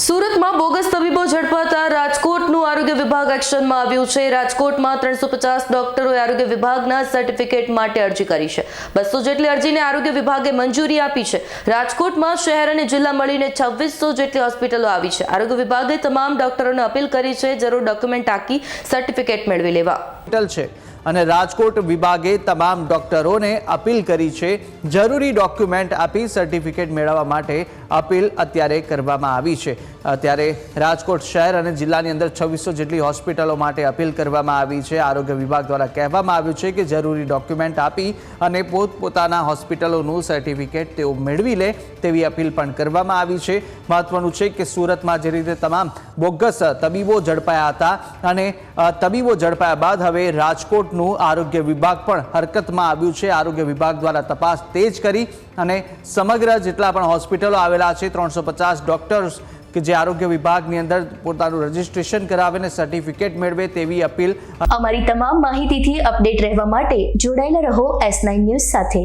સુરતમાં બોગસ તબીબો ઝડપાતા રાજકોટનું આરોગ્ય વિભાગ એક્શનમાં આવ્યું છે। રાજકોટમાં 350 ડોક્ટરોએ આરોગ્ય વિભાગના સર્ટિફિકેટ માટે અરજી કરી છે। 200 જેટલી અરજીને આરોગ્ય વિભાગે મંજૂરી આપી છે। રાજકોટમાં શહેર અને જિલ્લા મળીને 2600 જેટલી હોસ્પિટલો આવી છે। આરોગ્ય વિભાગે તમામ ડોક્ટરોને અપીલ કરી છે જરૂર ડોક્યુમેન્ટ આપી સર્ટિફિકેટ મેળવી લેવા। અને રાજકોટ વિભાગે તમામ ડોક્ટરોને અપીલ કરી છે જરૂરી ડોક્યુમેન્ટ આપી સર્ટિફિકેટ મેળવવા માટે અપીલ અત્યારે કરવામાં આવી છે। અત્યારે રાજકોટ શહેર અને જિલ્લાની અંદર 2600 જેટલી હોસ્પિટલો માટે અપીલ કરવામાં આવી છે। આરોગ્ય વિભાગ દ્વારા કહેવામાં આવ્યું છે કે જરૂરી ડોક્યુમેન્ટ આપી અને પોતપોતાના હોસ્પિટલોનું સર્ટિફિકેટ તેઓ મેળવી લે તેવી અપીલ પણ કરવામાં આવી છે। મહત્વનું છે કે સુરતમાં જે રીતે તમામ બોગસ તબીબો ઝડપાયા હતા અને તબીબો ઝડપાયા બાદ હવે રાજકોટ આરોગ્ય વિભાગ પણ હરકતમાં આવ્યું છે। આરોગ્ય વિભાગ દ્વારા તપાસ તેજ કરી અને સમગ્ર જેટલા પણ હોસ્પિટલો આવેલા છે 350 ડોક્ટર્સ કે જે આરોગ્ય વિભાગની અંદર પોતાનું રજીસ્ટ્રેશન કરાવે અને સર્ટિફિકેટ મેળવે તેવી અપીલ। અમારી તમામ માહિતીથી અપડેટ રહેવા માટે જોડાયેલા રહો S9 ન્યૂઝ સાથે।